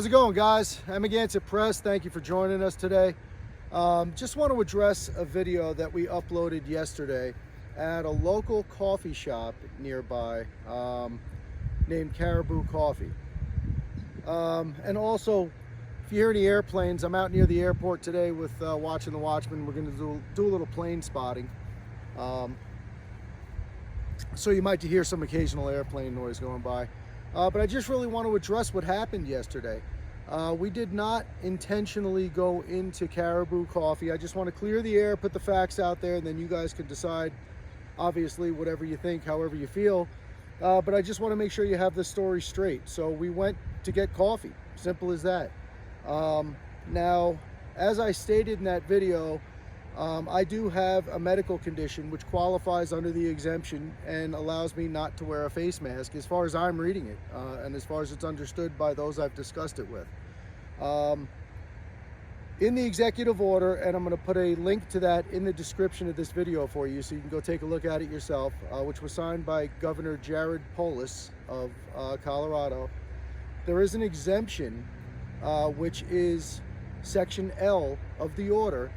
How's it going, guys? Amagansett Press, thank you for joining us today. Just want to address a video that we uploaded yesterday at a local coffee shop nearby named Caribou Coffee. And also, if you hear any airplanes, I'm out near the airport today with Watching the Watchman. We're going to do a little plane spotting. So you might hear some occasional airplane noise going by. But I just really want to address what happened yesterday. We did not intentionally go into Caribou Coffee. I just want to clear the air, put the facts out there, and then you guys can decide, obviously, whatever you think, however you feel. But I just want to make sure you have the story straight. So we went to get coffee, simple as that. Now, as I stated in that video, I do have a medical condition which qualifies under the exemption and allows me not to wear a face mask as far as I'm reading it, and as far as it's understood by those I've discussed it with. In the executive order, and I'm going to put a link to that in the description of this video for you so you can go take a look at it yourself, which was signed by Governor Jared Polis of Colorado. There is an exemption, which is Section L of the order,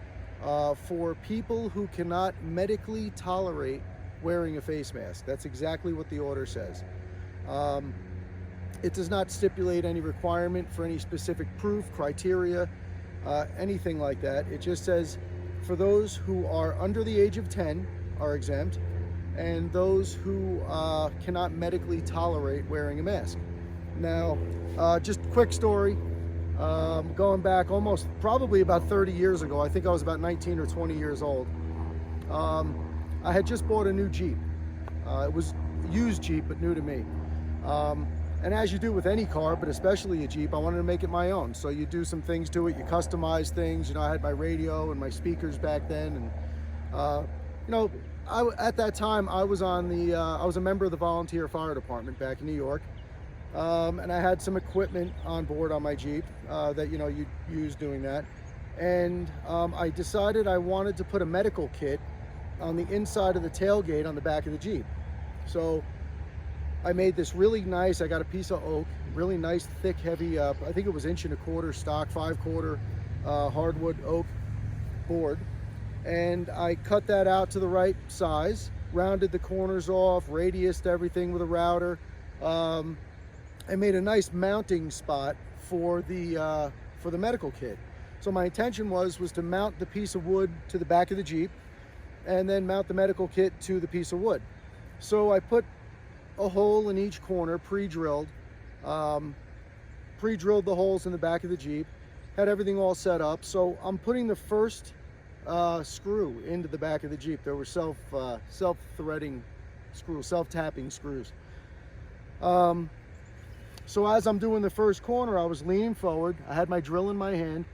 for people who cannot medically tolerate wearing a face mask. That's exactly what the order says. It does not stipulate any requirement for any specific proof, criteria, anything like that. It just says for those who are under the age of 10 are exempt, and those who cannot medically tolerate wearing a mask. Now, just a quick story. Going back probably about 30 years ago, I think I was about 19 or 20 years old. I had just bought a new Jeep. It was a used Jeep, but new to me. And as you do with any car, but especially a Jeep, I wanted to make it my own. So you do some things to it, you customize things. You know, I had my radio and my speakers back then. And, you know, at that time, I was I was a member of the volunteer fire department back in New York. And I had some equipment on board on my Jeep that, you know, you use doing that. And I decided I wanted to put a medical kit on the inside of the tailgate on the back of the Jeep. So I made this really nice, I got a piece of oak, really nice, thick, heavy, I think it was 1.25 inch stock, 5/4 hardwood oak board. And I cut that out to the right size, rounded the corners off, radiused everything with a router. I made a nice mounting spot for the medical kit. So my intention was to mount the piece of wood to the back of the Jeep and then mount the medical kit to the piece of wood. So I put a hole in each corner, pre-drilled the holes in the back of the Jeep, had everything all set up. So I'm putting the first screw into the back of the Jeep. There were self-threading screws, self-tapping screws. So as I'm doing the first corner, I was leaning forward. I had my drill in my hand.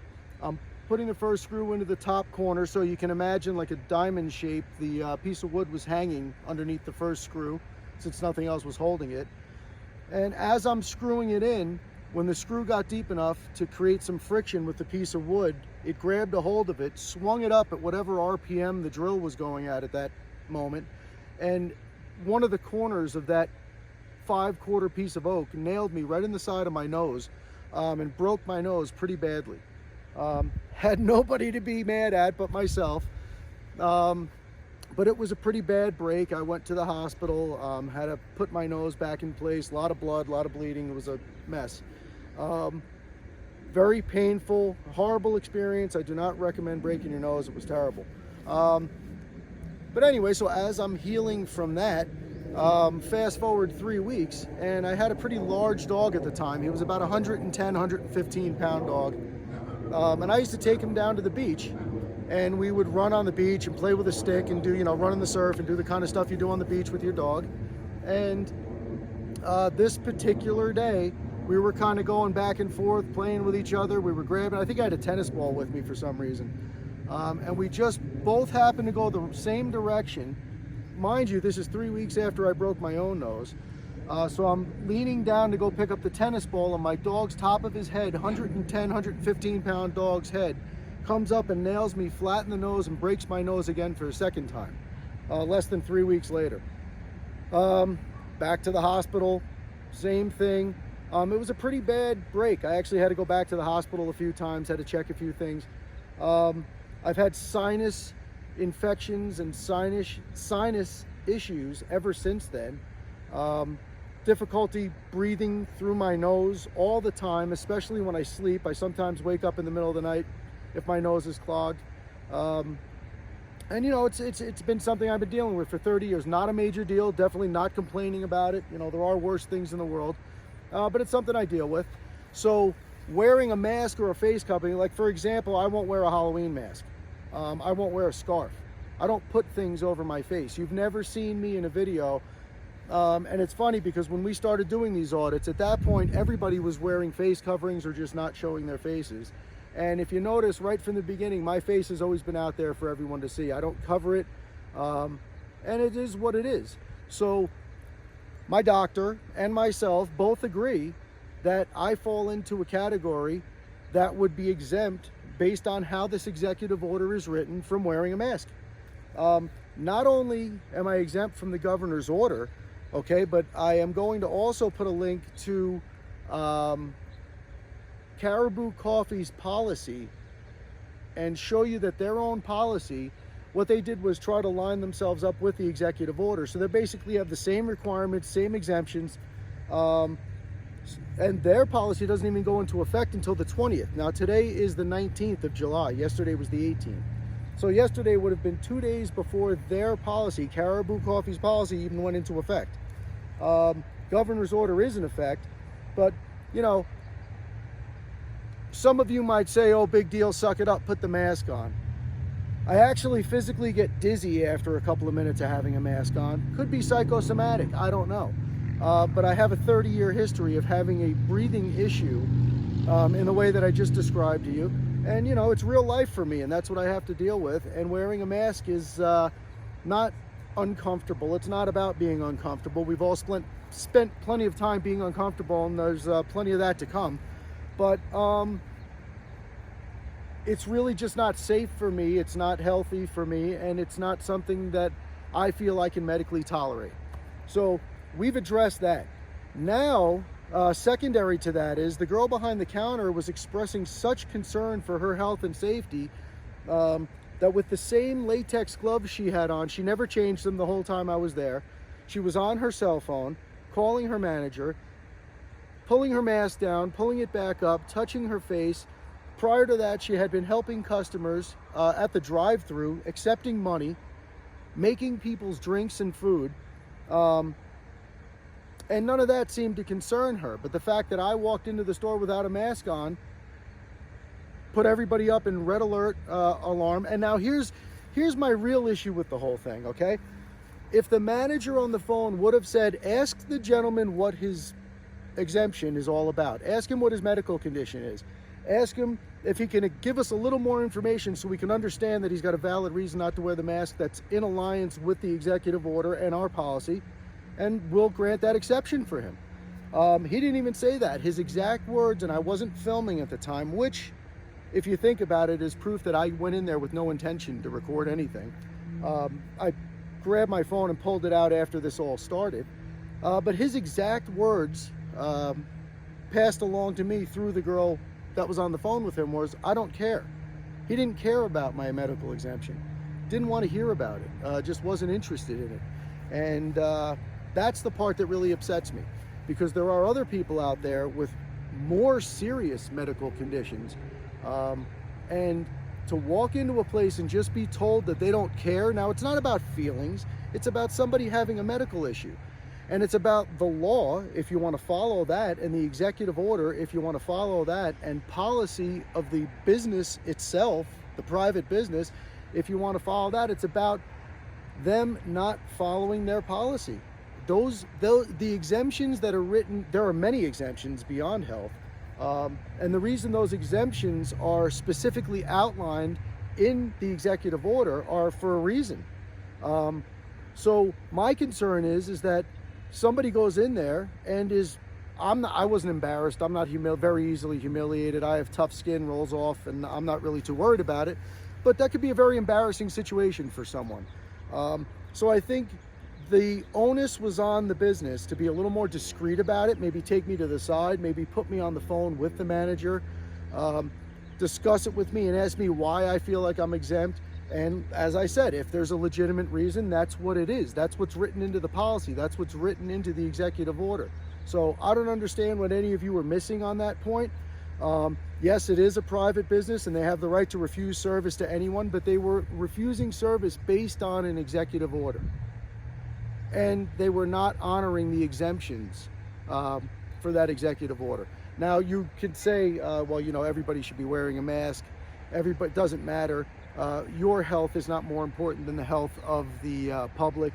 I'm putting the first screw into the top corner, so you can imagine like a diamond shape. The piece of wood was hanging underneath the first screw since nothing else was holding it. And as I'm screwing it in, when the screw got deep enough to create some friction with the piece of wood, it grabbed a hold of it, swung it up at whatever RPM the drill was going at that moment. And one of the corners of that 5/4 piece of oak nailed me right in the side of my nose, and broke my nose pretty badly. Had nobody to be mad at but myself, but it was a pretty bad break. I went to the hospital, had to put my nose back in place, a lot of blood, a lot of bleeding. It was a mess. Very painful, horrible experience. I do not recommend breaking your nose. It was terrible. But anyway, so as I'm healing from that, fast forward 3 weeks, and I had a pretty large dog at the time. He was about 110, 115 pound dog. And I used to take him down to the beach, and we would run on the beach and play with a stick and do, you know, run in the surf and do the kind of stuff you do on the beach with your dog. And this particular day, we were kind of going back and forth, playing with each other. We were grabbing, I think I had a tennis ball with me for some reason. And we just both happened to go the same direction. Mind you, this is 3 weeks after I broke my own nose. So I'm leaning down to go pick up the tennis ball, and my dog's top of his head, 110, 115 pound dog's head, comes up and nails me flat in the nose and breaks my nose again for a second time, less than 3 weeks later. Back to the hospital, same thing. It was a pretty bad break. I actually had to go back to the hospital a few times, had to check a few things. I've had sinus infections and sinus issues ever since then. Difficulty breathing through my nose all the time, especially when I sleep. I sometimes wake up in the middle of the night if my nose is clogged. And you know, it's been something I've been dealing with for 30 years. Not a major deal, definitely not complaining about it. You know, there are worse things in the world, but it's something I deal with. So wearing a mask or a face covering, like for example, I won't wear a Halloween mask. I won't wear a scarf. I don't put things over my face. You've never seen me in a video. And it's funny because when we started doing these audits, at that point, everybody was wearing face coverings or just not showing their faces. And if you notice right from the beginning, my face has always been out there for everyone to see. I don't cover it, and it is what it is. So my doctor and myself both agree that I fall into a category that would be exempt based on how this executive order is written from wearing a mask. Not only am I exempt from the governor's order, okay, but I am going to also put a link to Caribou Coffee's policy and show you that their own policy, what they did was try to line themselves up with the executive order. So they basically have the same requirements, same exemptions, and their policy doesn't even go into effect until the 20th. Now today is the 19th of July. Yesterday was the 18th. So yesterday would have been 2 days before their policy, Caribou Coffee's policy, even went into effect. Governor's order is in effect, but you know, some of you might say, oh, big deal, suck it up, put the mask on. I actually physically get dizzy after a couple of minutes of having a mask on. Could be psychosomatic, I don't know. But I have a 30-year history of having a breathing issue in the way that I just described to you. And you know, it's real life for me, and that's what I have to deal with. And wearing a mask is not uncomfortable. It's not about being uncomfortable. We've all spent plenty of time being uncomfortable, and there's plenty of that to come. But it's really just not safe for me. It's not healthy for me, and it's not something that I feel I can medically tolerate. So we've addressed that. Now, secondary to that is the girl behind the counter was expressing such concern for her health and safety that with the same latex gloves she had on, she never changed them the whole time I was there. She was on her cell phone, calling her manager, pulling her mask down, pulling it back up, touching her face. Prior to that, she had been helping customers at the drive-thru, accepting money, making people's drinks and food. And none of that seemed to concern her. But the fact that I walked into the store without a mask on put everybody up in red alert alarm. And now here's my real issue with the whole thing, okay? If the manager on the phone would have said, ask the gentleman what his exemption is all about. Ask him what his medical condition is. Ask him if he can give us a little more information so we can understand that he's got a valid reason not to wear the mask that's in alliance with the executive order and our policy, and we'll grant that exception for him. He didn't even say that. His exact words, and I wasn't filming at the time, which, if you think about it, is proof that I went in there with no intention to record anything. I grabbed my phone and pulled it out after this all started. But his exact words passed along to me through the girl that was on the phone with him was, I don't care. He didn't care about my medical exemption. Didn't want to hear about it. Just wasn't interested in it. And that's the part that really upsets me, because there are other people out there with more serious medical conditions. And to walk into a place and just be told that they don't care. Now, it's not about feelings. It's about somebody having a medical issue. And it's about the law, if you want to follow that, and the executive order, if you want to follow that, and policy of the business itself, the private business, if you want to follow that. It's about them not following their policy. The exemptions that are written, there are many exemptions beyond health. And the reason those exemptions are specifically outlined in the executive order are for a reason. So my concern is that somebody goes in there and I wasn't embarrassed. I'm not very easily humiliated. I have tough skin, rolls off, and I'm not really too worried about it. But that could be a very embarrassing situation for someone. So I think The onus was on the business to be a little more discreet about it, maybe take me to the side, maybe put me on the phone with the manager, discuss it with me and ask me why I feel like I'm exempt. And as I said, if there's a legitimate reason, that's what it is. That's what's written into the policy. That's what's written into the executive order. So I don't understand what any of you are missing on that point. Yes, it is a private business and they have the right to refuse service to anyone, but they were refusing service based on an executive order. And they were not honoring the exemptions for that executive order. Now you could say, well, you know, everybody should be wearing a mask. Everybody, doesn't matter. Your health is not more important than the health of the public.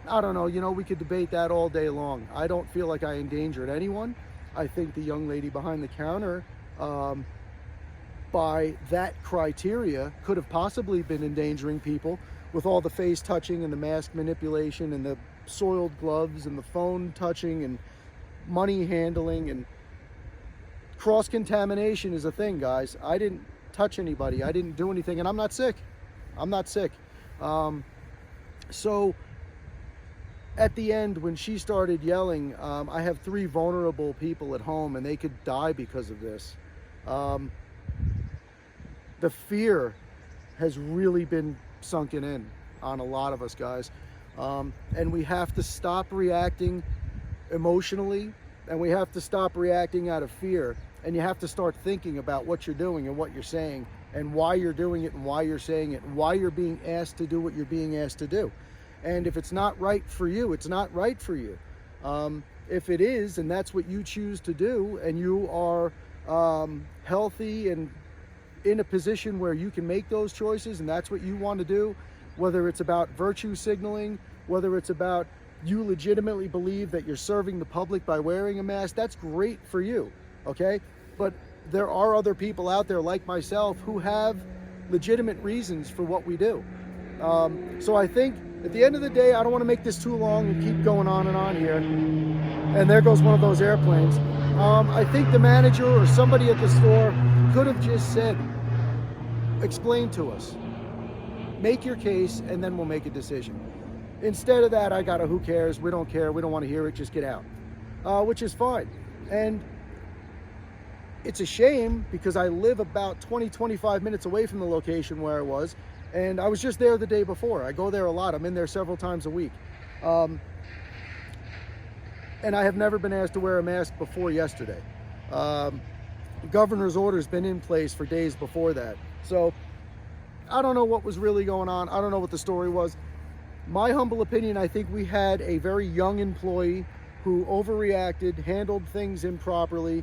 I don't know, you know, we could debate that all day long. I don't feel like I endangered anyone. I think the young lady behind the counter, by that criteria, could have possibly been endangering people with all the face touching and the mask manipulation and the soiled gloves and the phone touching and money handling, and cross-contamination is a thing, guys. I didn't touch anybody. I didn't do anything, and I'm not sick. I'm not sick. So at the end, when she started yelling, I have 3 vulnerable people at home and they could die because of this. The fear has really been sunken in on a lot of us, guys. And we have to stop reacting emotionally, and we have to stop reacting out of fear. And you have to start thinking about what you're doing and what you're saying and why you're doing it and why you're saying it and why you're being asked to do what you're being asked to do. And if it's not right for you, it's not right for you. If it is, and that's what you choose to do, and you are healthy and in a position where you can make those choices, and that's what you want to do, whether it's about virtue signaling, whether it's about you legitimately believe that you're serving the public by wearing a mask, that's great for you. Okay, but there are other people out there like myself who have legitimate reasons for what we do. So I think at the end of the day, I don't want to make this too long and keep going on and on here. And there goes one of those airplanes. I think the manager or somebody at the store could have just said, explain to us, make your case, and then we'll make a decision. Instead of that, I got a who cares, we don't care, we don't want to hear it, just get out, which is fine. And it's a shame because I live about 20-25 minutes away from the location where I was, and I was just there the day before. I go there a lot. I'm in there several times a week. And I have never been asked to wear a mask before yesterday. The governor's order's been in place for days before that. So I don't know what was really going on. I don't know what the story was. My humble opinion, I think we had a very young employee who overreacted, handled things improperly,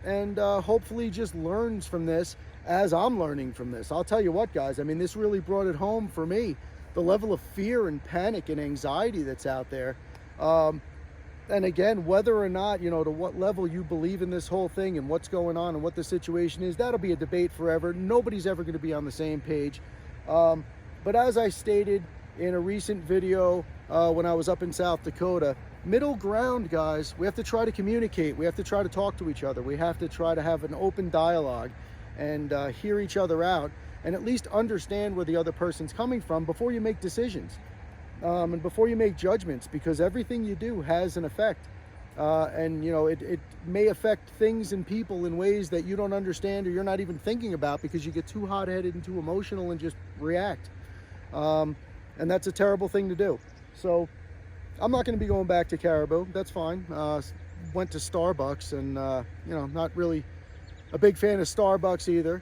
and hopefully just learns from this as I'm learning from this. I'll tell you what, guys, I mean, this really brought it home for me, the level of fear and panic and anxiety that's out there. And again, whether or not, you know, to what level you believe in this whole thing and what's going on and what the situation is, that'll be a debate forever. Nobody's ever going to be on the same page. But as I stated in a recent video when I was up in South Dakota, middle ground, guys. We have to try to communicate. We have to try to talk to each other. We have to try to have an open dialogue and hear each other out and at least understand where the other person's coming from before you make decisions and before you make judgments, because everything you do has an effect. And, you know, it may affect things and people in ways that you don't understand or you're not even thinking about because you get too hot-headed and too emotional and just react. And that's a terrible thing to do. So I'm not going to be going back to Caribou. That's fine. Went to Starbucks and, you know, not really a big fan of Starbucks either.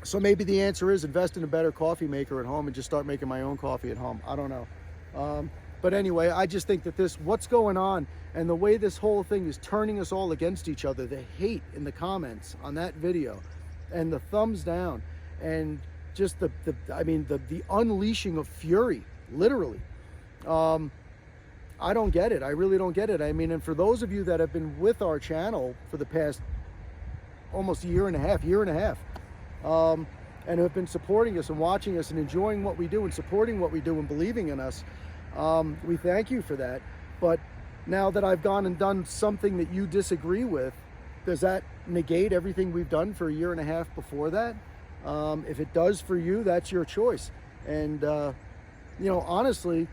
So maybe the answer is invest in a better coffee maker at home and just start making my own coffee at home. I don't know. But anyway, I just think that what's going on and the way this whole thing is turning us all against each other, the hate in the comments on that video and the thumbs down and just the unleashing of fury, literally. I don't get it. I really don't get it. I mean, and for those of you that have been with our channel for the past almost year and a half, and have been supporting us and watching us and enjoying what we do and supporting what we do and believing in us, we thank you for that. But now that I've gone and done something that you disagree with, does that negate everything we've done for a year and a half before that? If it does for you, that's your choice. And, you know, honestly,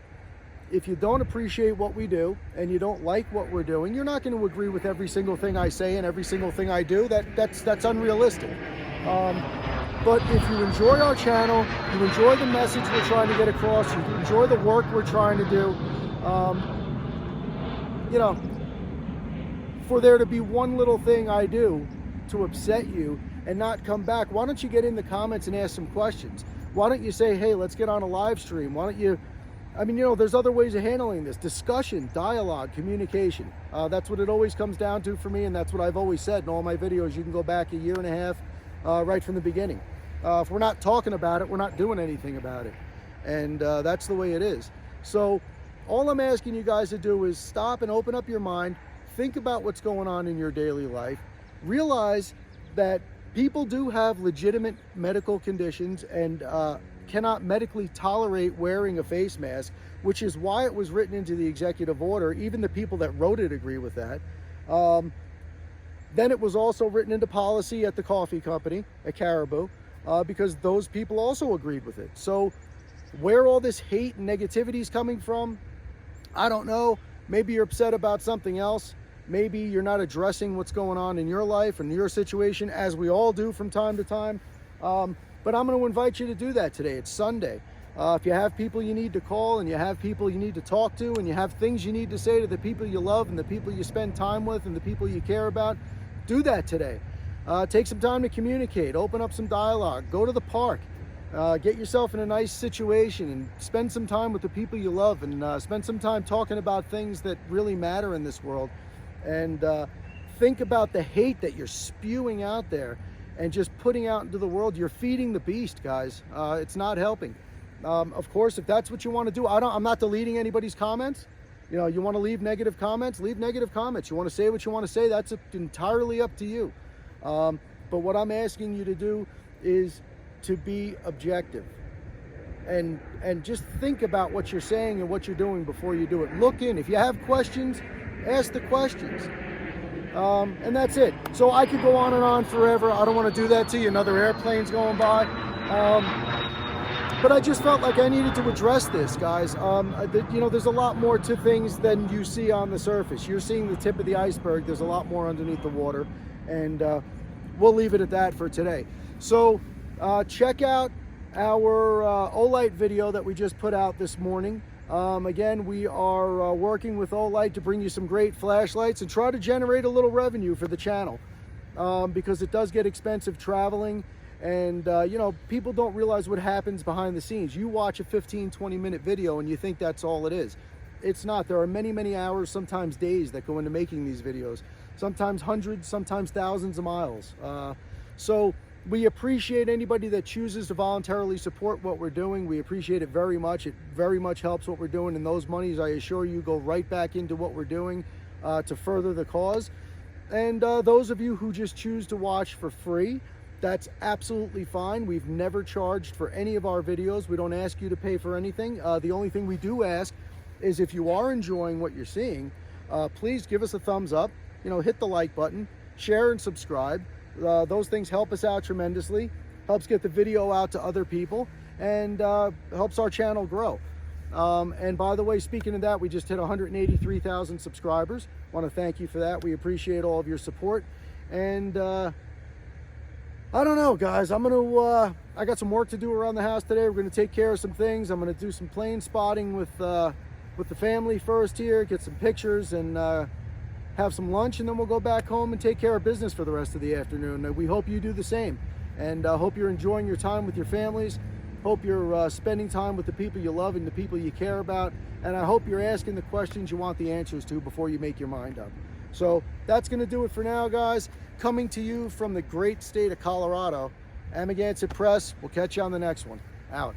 if you don't appreciate what we do and you don't like what we're doing, you're not going to agree with every single thing I say and every single thing I do. That's unrealistic. But if you enjoy our channel, you enjoy the message we're trying to get across, you enjoy the work we're trying to do, you know, for there to be one little thing I do to upset you and not come back, why don't you get in the comments and ask some questions? Why don't you say, hey, let's get on a live stream? Why don't you, I mean, you know, there's other ways of handling this. Discussion, dialogue, communication. That's what it always comes down to for me, and that's what I've always said in all my videos. You can go back a year and a half right from the beginning. If we're not talking about it, we're not doing anything about it. And that's the way it is. So all I'm asking you guys to do is stop and open up your mind, think about what's going on in your daily life, realize that people do have legitimate medical conditions and cannot medically tolerate wearing a face mask, which is why it was written into the executive order. Even the people that wrote it agree with that. Then it was also written into policy at the coffee company, at Caribou, because those people also agreed with it. So where all this hate and negativity is coming from, I don't know. Maybe you're upset about something else. Maybe you're not addressing what's going on in your life and your situation, as we all do from time to time. But I'm going to invite you to do that today. It's Sunday. If you have people you need to call, and you have people you need to talk to, and you have things you need to say to the people you love and the people you spend time with and the people you care about, do that today. Take some time to communicate, open up some dialogue, go to the park, get yourself in a nice situation and spend some time with the people you love, and spend some time talking about things that really matter in this world. And think about the hate that you're spewing out there and just putting out into the world. You're feeding the beast, guys. It's not helping. Of course, if that's what you want to do, I'm not deleting anybody's comments. You know, you want to leave negative comments, leave negative comments. You want to say what you want to say, that's entirely up to you. But what I'm asking you to do is to be objective and just think about what you're saying and what you're doing before you do it. Look in. If you have questions, ask the questions. And that's it. So I could go on and on forever. I don't want to do that to you. Another airplane's going by. But I just felt like I needed to address this, guys. You know, there's a lot more to things than you see on the surface. You're seeing the tip of the iceberg. There's a lot more underneath the water. And we'll leave it at that for today. So check out our Audit video that we just put out this morning. Again, we are working with Audit to bring you some great flashlights and try to generate a little revenue for the channel, because it does get expensive traveling, and you know, people don't realize what happens behind the scenes. You watch a 15-20 minute video and you think that's all it is. It's not. There are many hours, sometimes days, that go into making these videos, sometimes hundreds, sometimes thousands of miles. So we appreciate anybody that chooses to voluntarily support what we're doing. We appreciate it very much. It very much helps what we're doing, and those monies, I assure you, go right back into what we're doing to further the cause. And those of you who just choose to watch for free, that's absolutely fine. We've never charged for any of our videos. We don't ask you to pay for anything. The only thing we do ask is, if you are enjoying what you're seeing, please give us a thumbs up. You know, hit the like button, share and subscribe. Those things help us out tremendously, helps get the video out to other people, and helps our channel grow. And by the way, speaking of that, we just hit 183,000 subscribers. Want to thank you for that. We appreciate all of your support. And I don't know, guys, I got some work to do around the house today. We're going to take care of some things. I'm going to do some plane spotting with the family first here, get some pictures, and have some lunch, and then we'll go back home and take care of business for the rest of the afternoon. We hope you do the same, and hope you're enjoying your time with your families. Hope you're spending time with the people you love and the people you care about, and I hope you're asking the questions you want the answers to before you make your mind up. So that's going to do it for now, guys. Coming to you from the great state of Colorado, Amagansett Press. We'll catch you on the next one. Out.